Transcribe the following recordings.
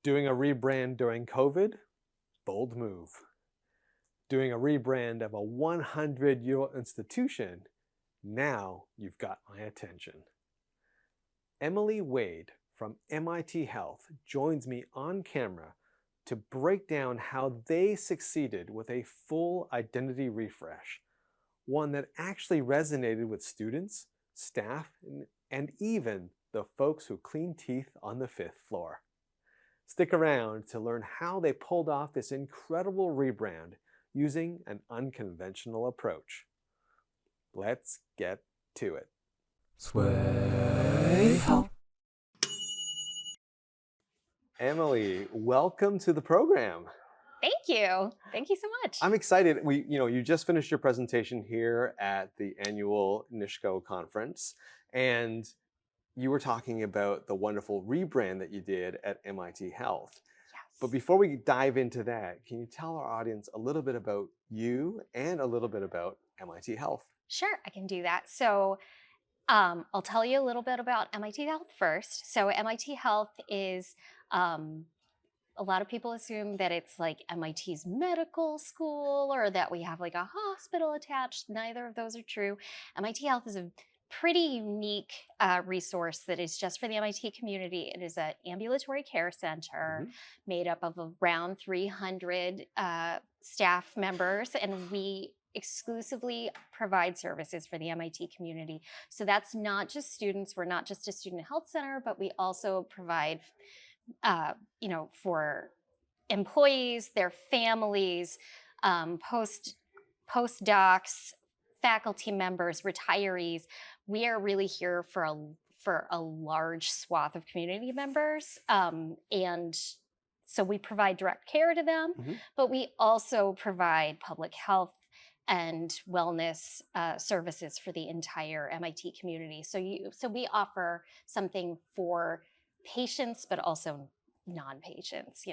Doing a rebrand during COVID, bold move. Doing a rebrand of a 100-year-old institution, now you've got my attention. Emily Wade from MIT Health joins me on camera to break down how they succeeded with a full identity refresh, one that actually resonated with students, staff, and even the folks who clean teeth on the 5th floor. Stick around to learn how they pulled off this incredible rebrand using an unconventional approach. Let's get to it. Sway Health. Emily, welcome to the program. Thank you. Thank you so much. I'm excited. You just finished your presentation here at the annual NISHCO conference, and you were talking about the wonderful rebrand that you did at MIT Health. Yes. But before we dive into that, can you tell our audience a little bit about you and a little bit about MIT Health? Sure, I can do that. So I'll tell you a little bit about MIT Health first. So MIT Health is, a lot of people assume that it's like MIT's medical school or that we have like a hospital attached. Neither of those are true. MIT Health is a pretty unique resource that is just for the MIT community. It is an ambulatory care center made up of around 300 staff members, and we exclusively provide services for the MIT community. So that's not just students. We're not just a student health center, but we also provide, for employees, their families, postdocs, faculty members, retirees. We are really here for a large swath of community members, and so we provide direct care to them, but we also provide public health and wellness services for the entire MIT community. So we offer something for patients, but also non-patients.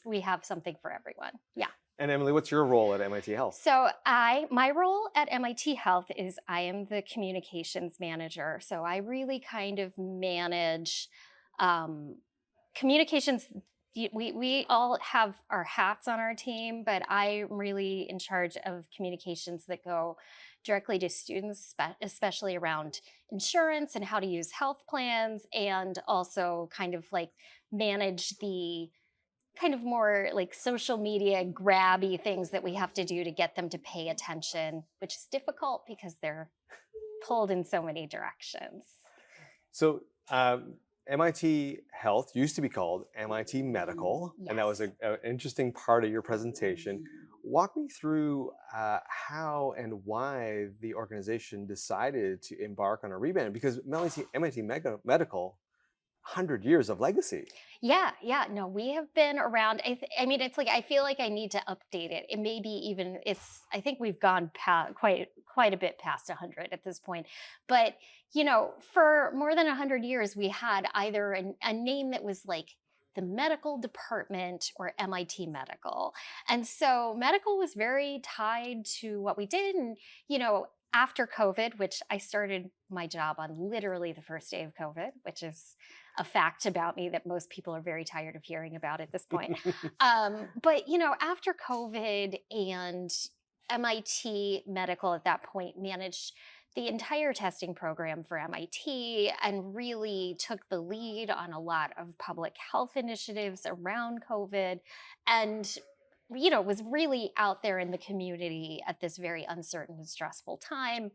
We have something for everyone. Yeah. And Emily, what's your role at MIT Health? So my role at MIT Health is I am the communications manager. So I really kind of manage communications. We all have our hats on our team, but I'm really in charge of communications that go directly to students, especially around insurance and how to use health plans, and also kind of like manage the kind of more like social media grabby things that we have to do to get them to pay attention, which is difficult because they're pulled in so many directions. So MIT Health used to be called MIT Medical, and that was an interesting part of your presentation. Walk me through how and why the organization decided to embark on a rebrand, because MIT Medical, 100 years of legacy. Yeah. No, we have been around. I mean, it's like I feel like I need to update it. It may be even I think we've gone quite a bit past 100 at this point. But for more than 100 years, we had either a name that was like the medical department or MIT Medical, and so medical was very tied to what we did. And after COVID, which I started my job on literally the first day of COVID, which is a fact about me that most people are very tired of hearing about at this point. But after COVID, and MIT Medical at that point managed the entire testing program for MIT and really took the lead on a lot of public health initiatives around COVID, and was really out there in the community at this very uncertain and stressful time.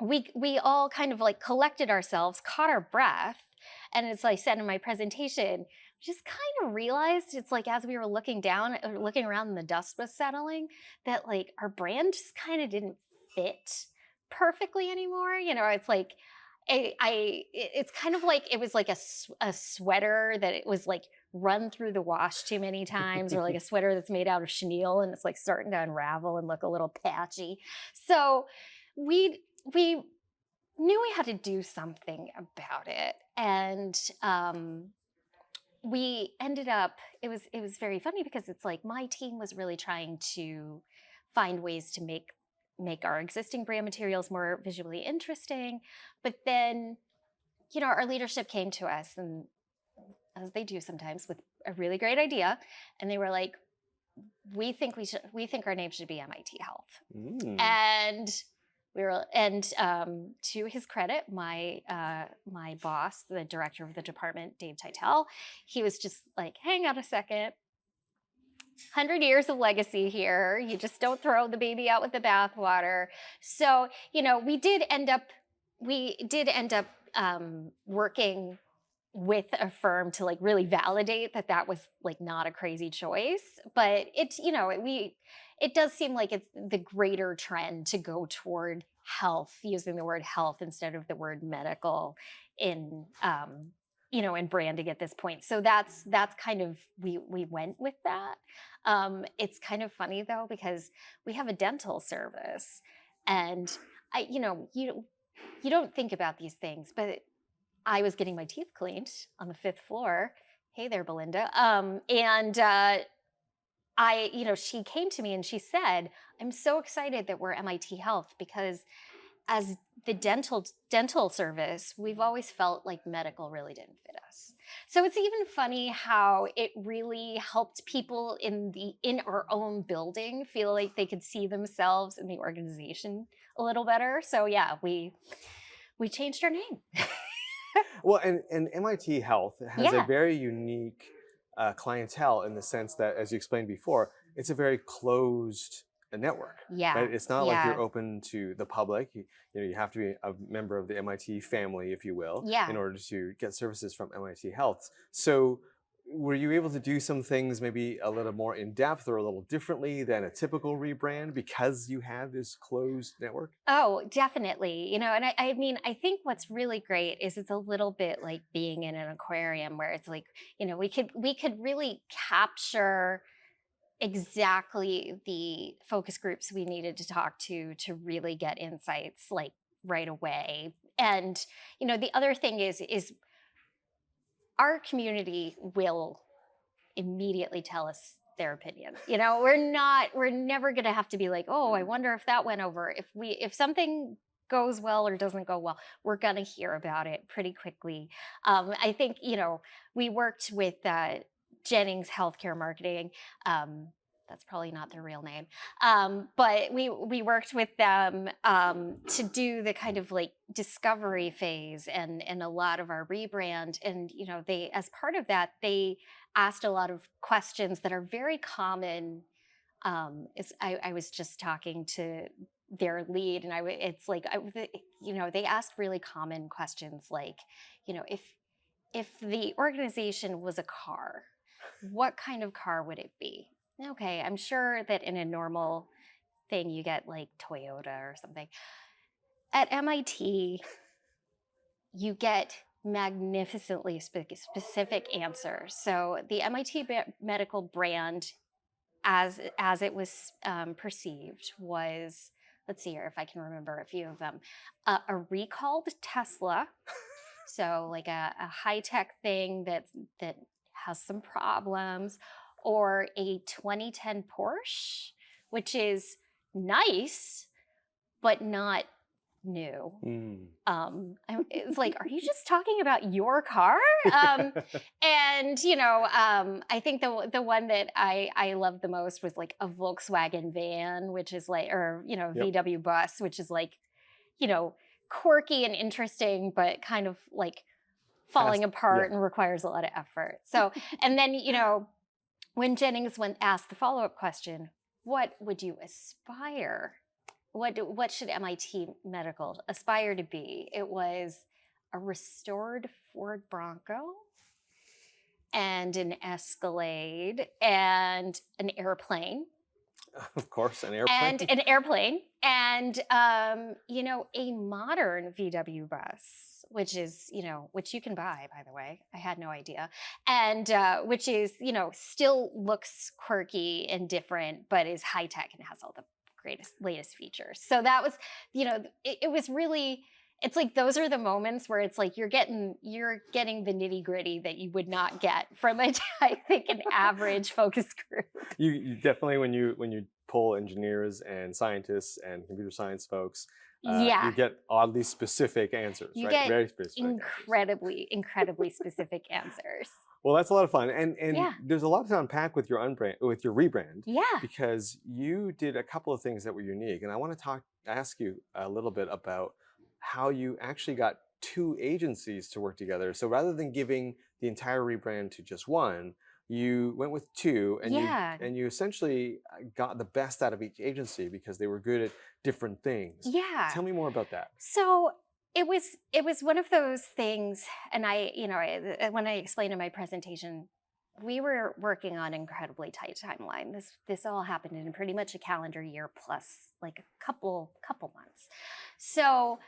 We all kind of like collected ourselves, caught our breath, and as I said in my presentation, just kind of realized it's like as we were looking around and the dust was settling, that like our brand just kind of didn't fit perfectly anymore. It's like it's kind of like it was like a sweater that it was like run through the wash too many times, or like a sweater that's made out of chenille and it's like starting to unravel and look a little patchy. So we knew we had to do something about it, and we ended up. It was very funny because it's like my team was really trying to find ways to make our existing brand materials more visually interesting, but then our leadership came to us and as they do sometimes, with a really great idea, and they were like, we think our name should be MIT Health. Mm. And to his credit, my boss, the director of the department, Dave Titel, he was just like, hang on a second. 100 years of legacy here. You just don't throw the baby out with the bathwater. So, we did end up working with a firm to like really validate that that was like not a crazy choice. But it does seem like it's the greater trend to go toward health, using the word health instead of the word medical in in branding at this point. So that's kind of, we went with that. It's kind of funny though, because we have a dental service, and I you know you don't think about these things, but I was getting my teeth cleaned on the 5th floor. Hey there, Belinda. And she came to me and she said, "I'm so excited that we're MIT Health, because as the dental service, we've always felt like medical really didn't fit us." So it's even funny how it really helped people in our own building feel like they could see themselves in the organization a little better. So yeah, we changed our name. Well, and MIT Health has a Yeah. very unique clientele in the sense that, as you explained before, it's a very closed network, Yeah. right? It's not like you're Yeah. open to the public. You have to be a member of the MIT family, if you will, in Yeah. order to get services from MIT Health. So, were you able to do some things maybe a little more in depth or a little differently than a typical rebrand because you have this closed network? Oh, definitely. And I mean, I think what's really great is it's a little bit like being in an aquarium, where it's like, we could really capture exactly the focus groups we needed to talk to really get insights like right away. And the other thing is our community will immediately tell us their opinion. We're never going to have to be like, "Oh, I wonder if that went over." If something goes well or doesn't go well, we're going to hear about it pretty quickly. I think, we worked with Jennings Healthcare Marketing. That's probably not their real name. But we worked with them to do the kind of like discovery phase and a lot of our rebrand. And they, as part of that, they asked a lot of questions that are very common. I was just talking to their lead, and it's like, they asked really common questions like, if the organization was a car, what kind of car would it be? Okay, I'm sure that in a normal thing you get like Toyota or something. At MIT, you get magnificently specific answers. So the MIT medical brand, as it was perceived, was, let's see here if I can remember a few of them, a recalled Tesla. So like a high tech thing that has some problems, or a 2010 Porsche, which is nice but not new. Mm. It's like, are you just talking about your car? And I think the one that I love the most was like a Volkswagen van, which is like, or Yep. VW bus, which is like, you know, quirky and interesting, but kind of like falling Yeah. apart and requires a lot of effort. So, and then, when Jennings asked the follow-up question, what would you aspire? What should MIT Medical aspire to be? It was a restored Ford Bronco and an Escalade and an airplane Of course, an and airplane. an airplane and a modern VW bus, which is which you can buy, by the way. I had no idea. And which is still looks quirky and different, but is high tech and has all the latest features. So that was it was really, it's like those are the moments where it's like you're getting the nitty gritty that you would not get from I think an average focus group. You definitely, when you pull engineers and scientists and computer science folks, you Yeah. get oddly specific answers, You right? get Very specific answers. incredibly specific answers. Well, that's a lot of fun, and Yeah. there's a lot to unpack with your with your rebrand, Yeah. because you did a couple of things that were unique, and I want to ask you a little bit about how you actually got two agencies to work together. So rather than giving the entire rebrand to just one, you went with two, and Yeah. you essentially got the best out of each agency because they were good at different things. Yeah. Tell me more about that. So it was one of those things, and when I explained in my presentation, we were working on an incredibly tight timeline. This all happened in pretty much a calendar year plus like a couple months. So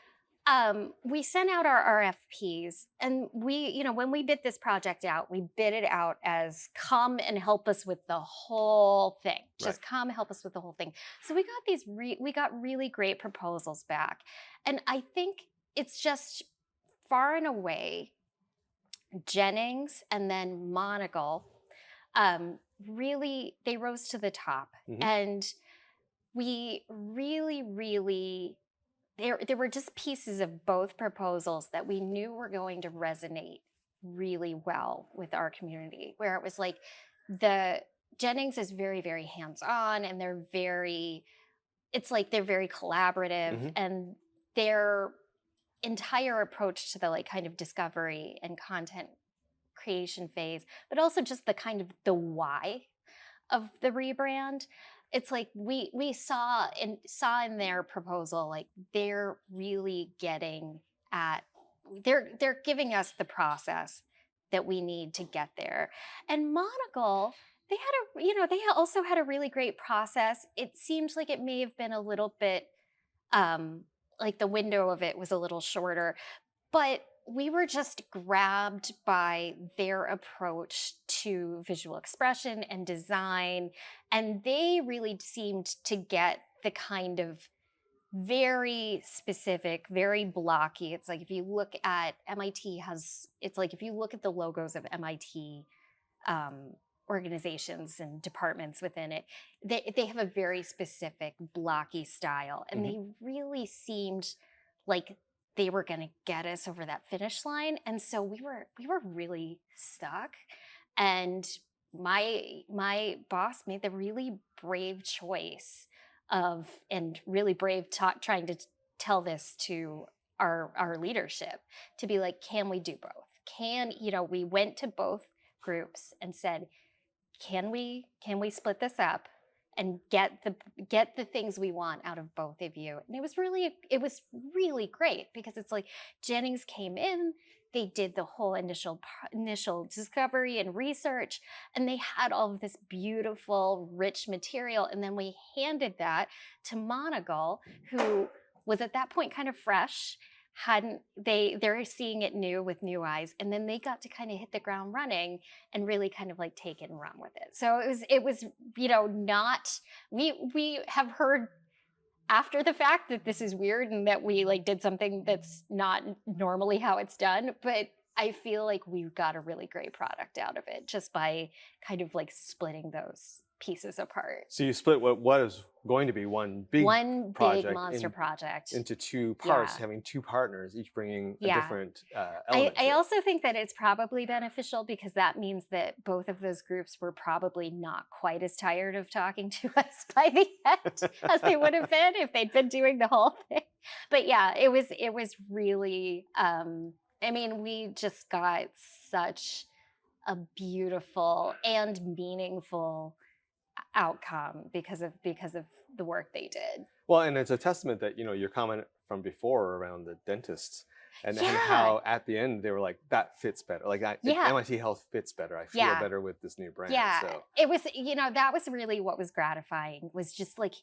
we sent out our RFPs, and when we bid this project out, we bid it out as come and help us with the whole thing. Right. Just come help us with the whole thing. So we got really great proposals back. And I think it's just far and away Jennings and then Monagle, really they rose to the top. Hmm. And we really there were just pieces of both proposals that we knew were going to resonate really well with our community, where it was like the Jennings is very hands-on, and they're very collaborative, Hmm. and their entire approach to the like kind of discovery and content creation phase, but also just the kind of the why of the rebrand. It's like we saw in their proposal, like they're really getting at they're giving us the process that we need to get there. And Monocle, they also had a really great process. It seemed like it may have been a little bit like the window of it was a little shorter, but we were just grabbed by their approach to visual expression and design. And they really seemed to get the kind of very specific, very blocky. It's like if you look at it's like if you look at the logos of MIT um, organizations and departments within it, they have a very specific blocky style, and Hmm. they really seemed like they were going to get us over that finish line. And so we were really stuck. And my boss made the really brave choice of and really brave trying to tell this to our leadership, to be like, can we do both? We went to both groups and said, can we split this up and get the things we want out of both of you? And it was really great, because it's like Jennings came in, they did the whole initial discovery and research, and they had all of this beautiful rich material, and then we handed that to Monagle, who was at that point kind of fresh, hadn't they're seeing it new with new eyes, and then they got to kind of hit the ground running and really kind of like take it and run with it. So it was not we have heard after the fact that this is weird and that we like did something that's not normally how it's done, but I feel like we got a really great product out of it just by kind of like splitting those pieces apart. So you split what was going to be one big One big project monster project. into two parts, Yeah. having two partners, each bringing a Yeah. different I, element I to it. also think that it's probably beneficial, because that means that both of those groups were probably not quite as tired of talking to us by the end as they would have been if they'd been doing the whole thing. But yeah, it was really I mean, we just got such a beautiful and meaningful outcome because of the work they did. Well, and it's a testament that, your comment from before around the dentists, and Yeah. how at the end they were like, that fits better. Like Yeah. MIT Health fits better. I feel Yeah. better with this new brand. Yeah, So it was, that was really what was gratifying, was just like,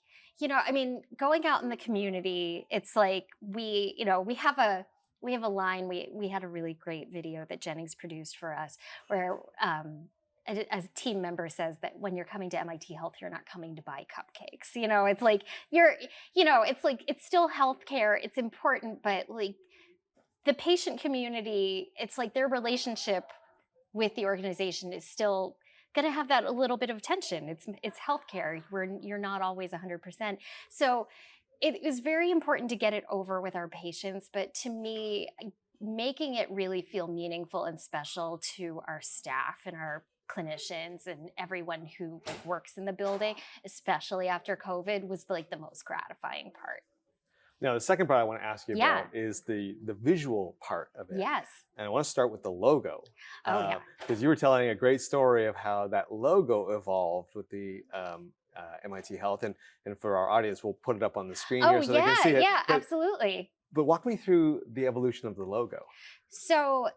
I mean, going out in the community, it's like we have a line, we had a really great video that Jennings produced for us, where a team member says that when you're coming to MIT Health, you're not coming to buy cupcakes. It's like it's like it's still healthcare, it's important, but like the patient community, it's like their relationship with the organization is still going to have that a little bit of tension. It's healthcare, where you're not always 100%. So it was very important to get it over with our patients. But to me, making it really feel meaningful and special to our staff and our clinicians and everyone who like works in the building, especially after COVID, was like the most gratifying part. Now, the second part I want to ask you Yeah. about is the visual part of it. Yes. And I want to start with the logo. Oh yeah. Because you were telling a great story of how that logo evolved with the MIT Health. And for our audience, we'll put it up on the screen Oh here so they can yeah. see it. Yeah. Absolutely. But walk me through the evolution of the logo. So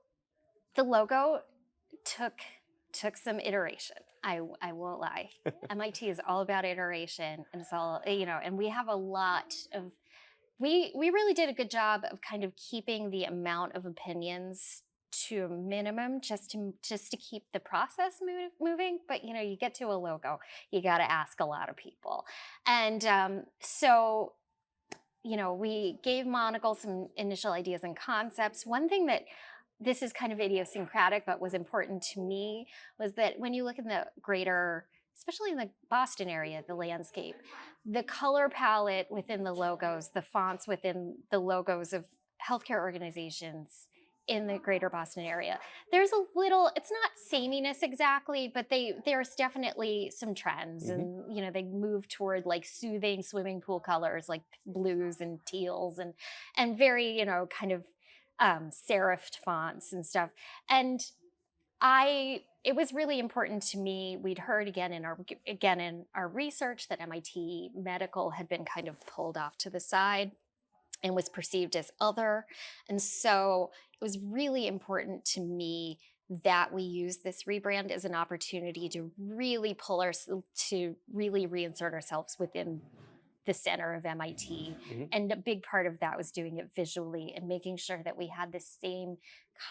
the logo took some iteration. I won't lie. MIT is all about iteration, and it's all, and we have a lot of we really did a good job of kind of keeping the amount of opinions to a minimum, just to keep the process moving. But you get to a logo, you got to ask a lot of people, and so we gave Monocle some initial ideas and concepts. One thing that this is kind of idiosyncratic, but was important to me, was that when you look in the greater, especially in the Boston area, the landscape, the color palette within the logos, the fonts within the logos of healthcare organizations in the greater Boston area, there's a little, it's not sameness exactly, but there's definitely some trends. Mm-hmm. And they move toward like soothing swimming pool colors like blues and teals, and very kind of serifed fonts and stuff. And it was really important to me. We'd heard again in our research that MIT Medical had been kind of pulled off to the side and was perceived as other. And so it was really important to me that we use this rebrand as an opportunity to really to really reinsert ourselves within the center of MIT. Mm-hmm. And a big part of that was doing it visually and making sure that we had the same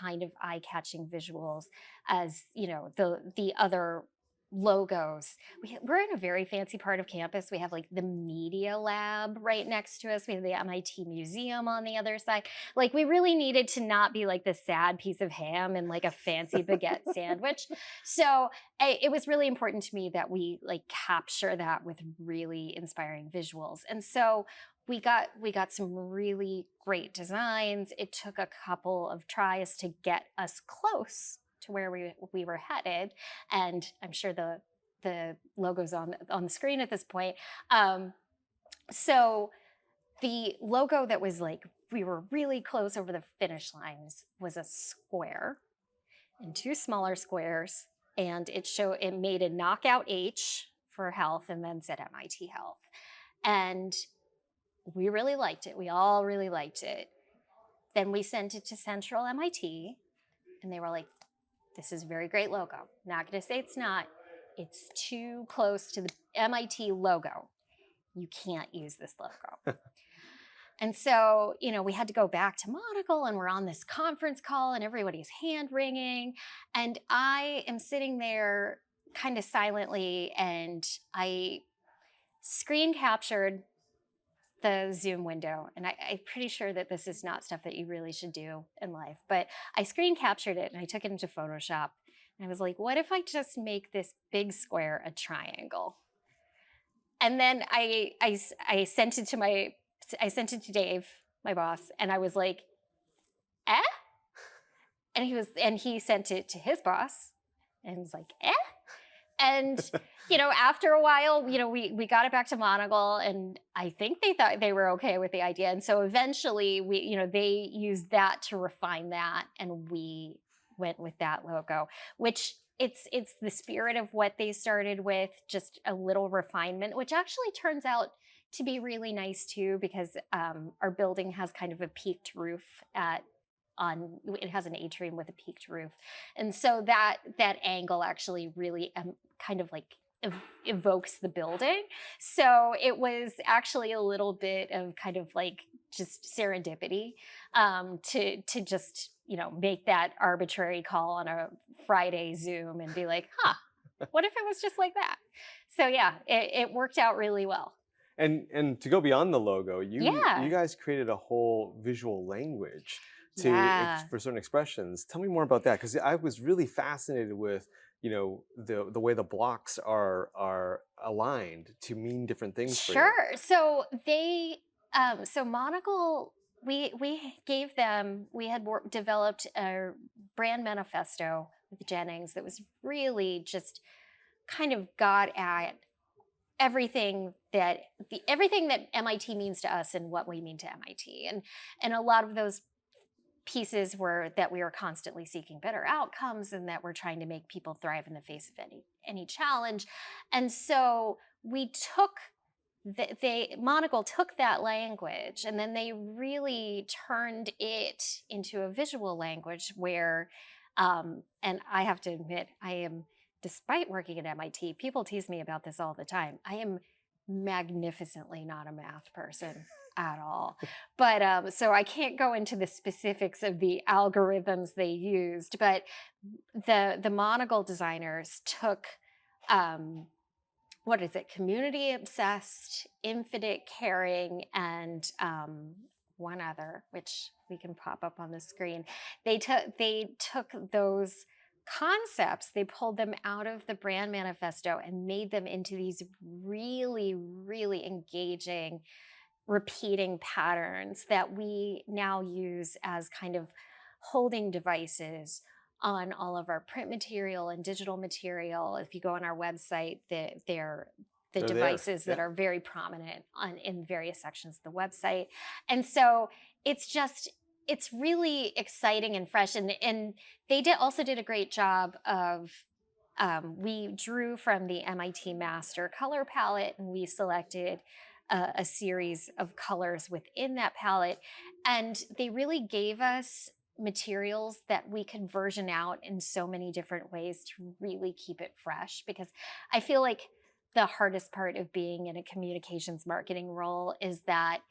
kind of eye-catching visuals as, the other logos. We're in a very fancy part of campus. We have like the media lab right next to us. We have the MIT Museum on the other side. Like we really needed to not be like the sad piece of ham and like a fancy baguette sandwich. So it was really important to me that we like capture that with really inspiring visuals. And so we got some really great designs. It took a couple of tries to get us close to where we were headed, and I'm sure the logo's on the screen at this point. So the logo that was like we were really close over the finish lines was a square and two smaller squares, and it made a knockout H for health and then said MIT Health, and we really liked it. We all really liked it. Then we sent it to Central MIT, and they were like, this is a very great logo. Not going to say it's not. It's too close to the MIT logo. You can't use this logo. And so, we had to go back to Monocle, and we're on this conference call and everybody's hand wringing. And I am sitting there kind of silently, and I screen captured the Zoom window. And I'm pretty sure that this is not stuff that you really should do in life, but I screen captured it and I took it into Photoshop. And I was like, what if I just make this big square a triangle? And then I sent it to Dave, my boss, and I was like, eh? And he sent it to his boss and was like, eh? And, after a while, we got it back to Monocle, and I think they thought they were okay with the idea. And so eventually they used that to refine that, and we went with that logo, which it's the spirit of what they started with, just a little refinement, which actually turns out to be really nice too, because our building has kind of a peaked roof it has an atrium with a peaked roof. And so that angle actually really kind of like evokes the building. So it was actually a little bit of kind of like just serendipity to just, make that arbitrary call on a Friday Zoom and be like, what if it was just like that? So yeah, it worked out really well. And to go beyond the logo, you guys created a whole visual language for certain expressions. Tell me more about that, because I was really fascinated with the way the blocks are aligned to mean different things. Sure. So so Monocle we had developed a brand manifesto with Jennings that was really just kind of got at everything that MIT means to us and what we mean to MIT. And a lot of those pieces were that we were constantly seeking better outcomes and that we're trying to make people thrive in the face of any challenge. And so we took Monocle took that language and then they really turned it into a visual language where, and I have to admit, despite working at MIT, people tease me about this all the time. I am magnificently not a math person at all. But so I can't go into the specifics of the algorithms they used, but the Monocle designers took what is it? Community obsessed, infinite caring, and one other, which we can pop up on the screen. They took those concepts, they pulled them out of the brand manifesto and made them into these really, really engaging, repeating patterns that we now use as kind of holding devices on all of our print material and digital material. If you go on our website, they're the They're there. devices that Yeah. are very prominent in various sections of the website. And so it's really exciting and fresh. And they also did a great job of, we drew from the MIT master color palette and we selected a series of colors within that palette. And they really gave us materials that we could version out in so many different ways to really keep it fresh. Because I feel like the hardest part of being in a communications marketing role is that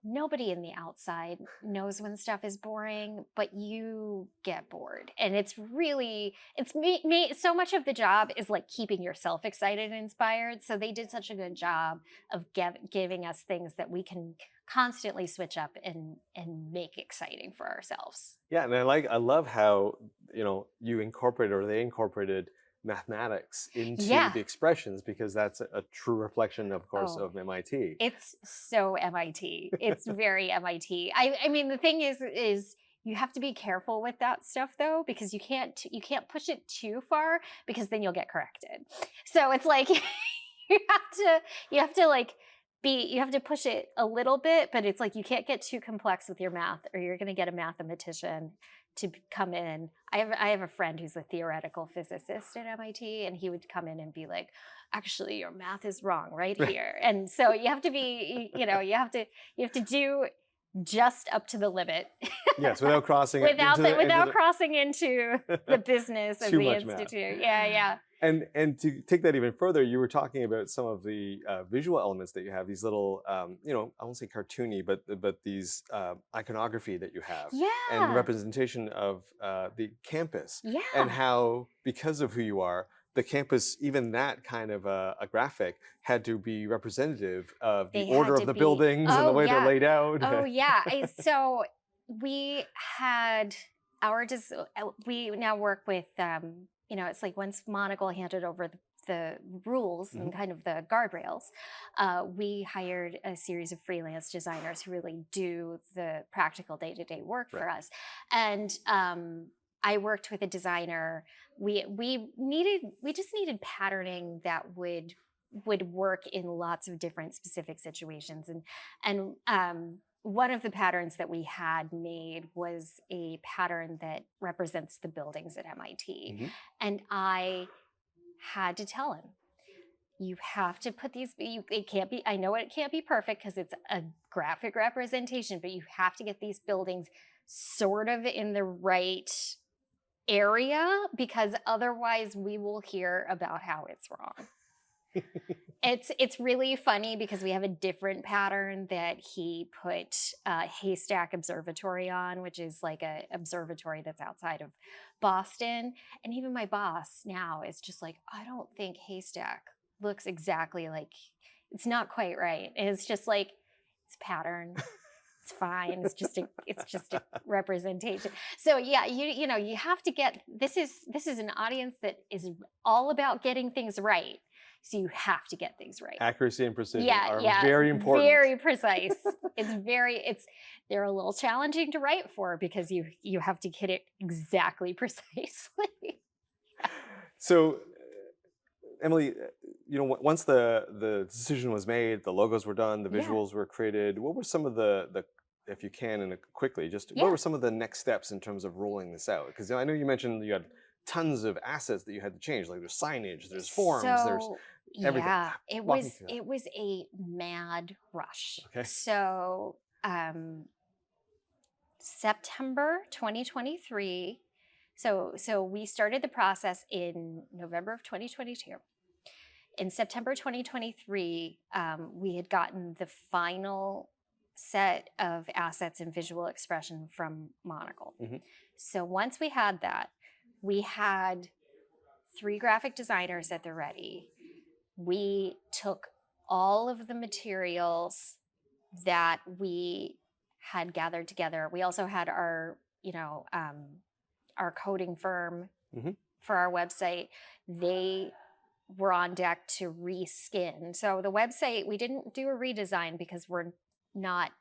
nobody in the outside knows when stuff is boring, but you get bored. And it's so much of the job is like keeping yourself excited and inspired. So they did such a good job of giving us things that we can constantly switch up and make exciting for ourselves. Yeah, and I love how, you incorporated or they incorporated mathematics into Yeah. the expressions because that's a true reflection, of course, Oh. of MIT. It's so MIT. It's very MIT. I mean, the thing is you have to be careful with that stuff though, because you can't push it too far because then you'll get corrected. So it's like you have to like you have to push it a little bit, but it's like you can't get too complex with your math or you're going to get a mathematician to come in. I have a friend who's a theoretical physicist at MIT, and he would come in and be like, actually your math is wrong right here. And so you have to be, you have to do just up to the limit. Yes, without crossing without crossing into the business of Too the much math. institute. Yeah. And to take that even further, you were talking about some of the visual elements that you have. These little, I won't say cartoony, but these iconography that you have, and Yeah. representation of the campus, Yeah. and how because of who you are, the campus, even that kind of a graphic had to be representative of the They order had of to the be. buildings and the Oh, way yeah. they're laid out. Oh yeah. So we had we now work with it's like once Monocle handed over the rules and kind of the guardrails, we hired a series of freelance designers who really do the practical day-to-day work for Right. us. And I worked with a designer. We just needed patterning that would work in lots of different specific situations. And one of the patterns that we had made was a pattern that represents the buildings at MIT. Mhm. And I had to tell him, you have to put these, it can't be, I know it can't be perfect because it's a graphic representation, but you have to get these buildings sort of in the right area because otherwise we will hear about how it's wrong. It's really funny because we have a different pattern that he put Haystack Observatory on, which is like a observatory that's outside of Boston. And even my boss now is just like, I don't think Haystack looks exactly like, it's not quite right. And it's just like, it's pattern. It's fine. It's just a representation. So yeah, you have to get, this is an audience that is all about getting things right. So you have to get things right. Accuracy and precision Yeah, are yeah, very important. very precise. They're a little challenging to write for because you have to get it exactly precisely. So, Emily, once the decision was made, the logos were done, the Yeah, visuals were created. What were some of the if you can, and quickly, just what yeah. were some of the next steps in terms of rolling this out? Because I know you mentioned you had tons of assets that you had to change. Like there's signage, there's forms, there's So, everything. yeah, it Walk me was through that. it was a mad rush. Okay. So, September 2023. So we started the process in November of 2022. In September 2023, we had gotten the final set of assets and visual expression from Monocle. Hmm. So once we had that, we had three graphic designers at the ready. We took all of the materials that we had gathered together. We also had our coding firm Hmm. for our website. They were on deck to reskin. So the website, we didn't do a redesign because we're not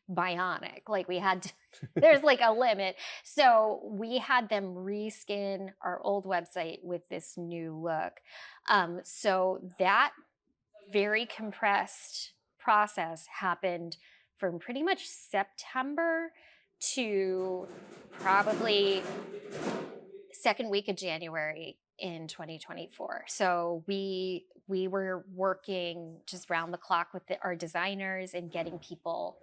bionic. Like we had to, there's like a limit. So we had them reskin our old website with this new look. So that very compressed process happened from pretty much September to probably second week of January in 2024. So we were working just round the clock with our designers and getting people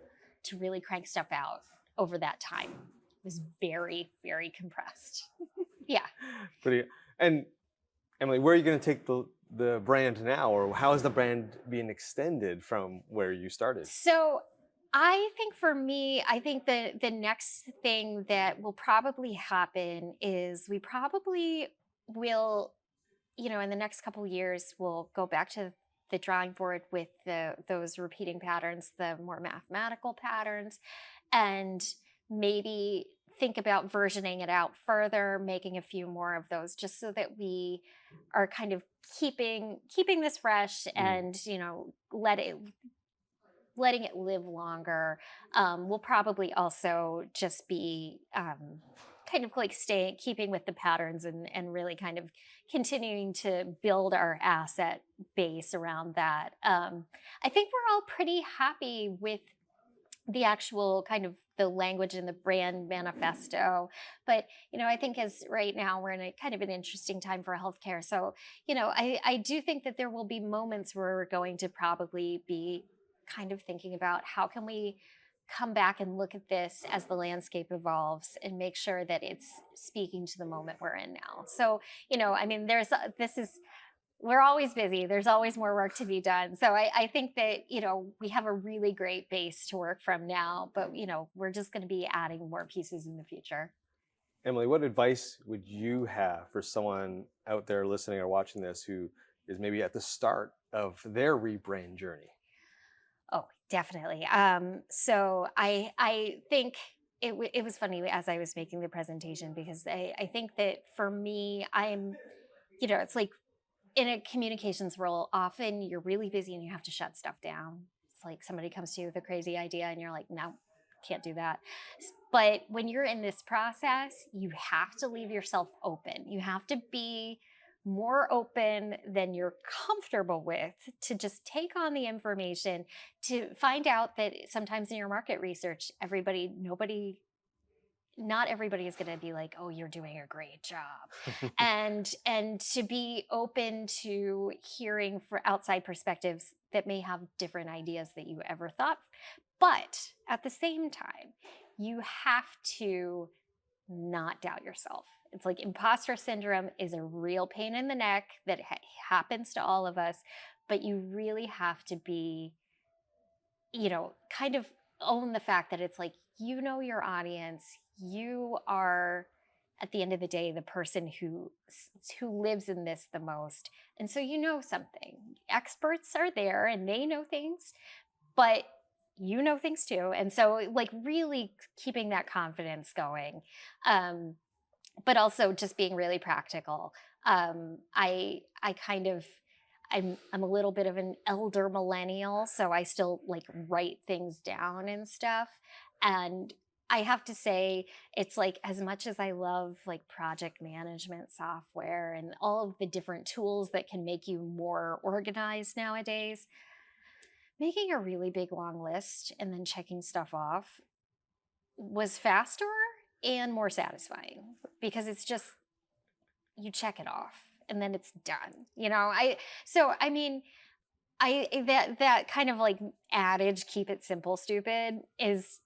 to really crank stuff out over that time. It was very, very compressed. Yeah. Pretty. And Emily, where are you going to take the brand now, or how is the brand being extended from where you started? So I think for me, I think the next thing that will probably happen is we probably will, in the next couple years, we'll go back to the drawing board with those repeating patterns, the more mathematical patterns, and maybe think about versioning it out further, making a few more of those, just so that we are kind of keeping this fresh Mm. and letting it live longer. Will probably also just be kind of like keeping with the patterns and really kind of continuing to build our asset base around that. I think we're all pretty happy with the actual kind of the language and the brand manifesto. But I think as right now we're in a kind of an interesting time for healthcare. So I do think that there will be moments where we're going to probably be kind of thinking about how can we come back and look at this as the landscape evolves and make sure that it's speaking to the moment we're in now. So I mean, this is we're always busy. There's always more work to be done. So I think that, we have a really great base to work from now, but, we're just going to be adding more pieces in the future. Emily, what advice would you have for someone out there listening or watching this who is maybe at the start of their rebrand journey? Oh, definitely. So I think it was funny as I was making the presentation because I think that for me, it's like in a communications role, often you're really busy and you have to shut stuff down. It's like somebody comes to you with a crazy idea and you're like, no, can't do that. But when you're in this process, you have to leave yourself open. You have to be more open than you're comfortable with to just take on the information, to find out that sometimes in your market research, not everybody is going to be like, oh, you're doing a great job. And to be open to hearing for outside perspectives that may have different ideas that you ever thought. But at the same time, you have to not doubt yourself. It's like imposter syndrome is a real pain in the neck that happens to all of us, but you really have to be, kind of own the fact that it's like, your audience, you are at the end of the day the person who lives in this the most. And so something. Experts are there and they know things, but you know things too. And so like really keeping that confidence going. But also just being really practical. I kind of I'm a little bit of an elder millennial, so I still like write things down and stuff. And I have to say, it's like as much as I love like project management software and all of the different tools that can make you more organized nowadays, making a really big long list and then checking stuff off was faster and more satisfying because it's just you check it off and then it's done. I mean, that kind of like adage, keep it simple stupid, it's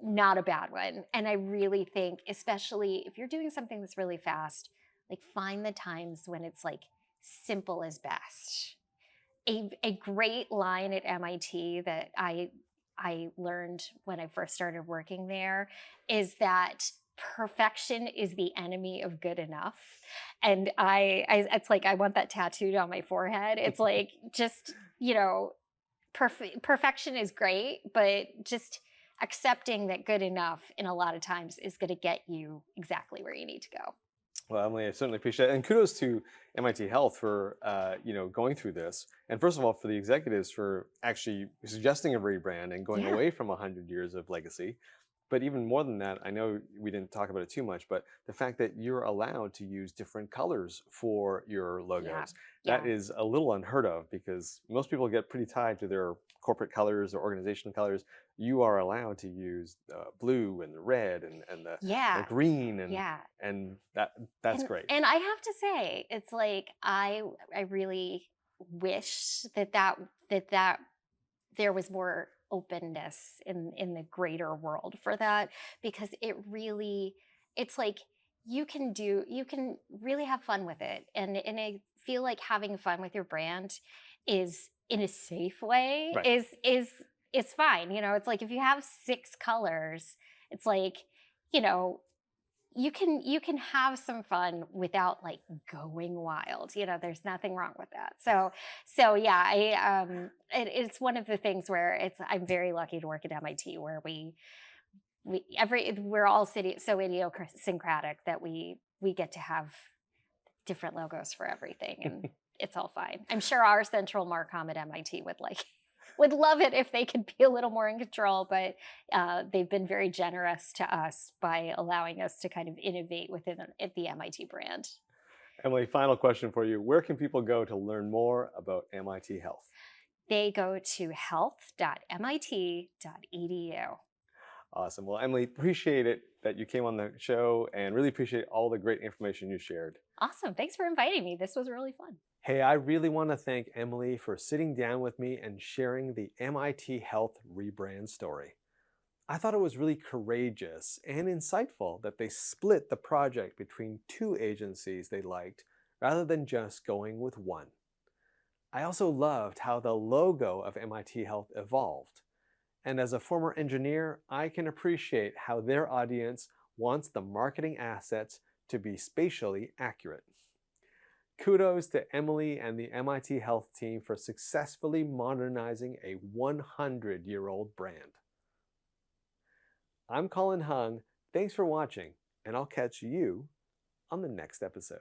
not a bad one. And I really think, especially if you're doing something that's really fast, like find the times when it's like simple is best. A great line at MIT that I learned when I first started working there is that perfection is the enemy of good enough. And it's like I want that tattooed on my forehead. It's like just, perfection is great, but just accepting that good enough in a lot of times is going to get you exactly where you need to go. Well, Emily, I certainly appreciate it. And kudos to MIT Health for, going through this. And first of all, for the executives for actually suggesting a rebrand and going Yeah. away from 100 years of legacy. But even more than that, I know we didn't talk about it too much, but the fact that you're allowed to use different colors for your Yeah. logos, that Yeah. is a little unheard of because most people get pretty tied to their corporate colors or organizational colors. You are allowed to use blue and the red and the Yeah. green Yeah. and that's great. And I have to say, it's like I really wish that there was more openness in the greater world for that because it's like you can really have fun with it. And I feel like having fun with your brand is in a safe way Right. is fine. It's like if you have six colors, it's like, you know, you can have some fun without like going wild. There's nothing wrong with that. So yeah, it's one of the things where I'm very lucky to work at MIT where we're all so idiosyncratic that we get to have different logos for everything, and it's all fine. I'm sure our central Marcom at MIT would love it if they could be a little more in control, but they've been very generous to us by allowing us to kind of innovate within the MIT brand. Emily, final question for you. Where can people go to learn more about MIT Health? They go to health.mit.edu. Awesome. Well, Emily, appreciate it that you came on the show and really appreciate all the great information you shared. Awesome. Thanks for inviting me. This was really fun. Hey, I really want to thank Emily for sitting down with me and sharing the MIT Health rebrand story. I thought it was really courageous and insightful that they split the project between two agencies they liked rather than just going with one. I also loved how the logo of MIT Health evolved. And as a former engineer, I can appreciate how their audience wants the marketing assets to be spatially accurate. Kudos to Emily and the MIT Health team for successfully modernizing a 100-year-old brand. I'm Colin Hung. Thanks for watching, and I'll catch you on the next episode.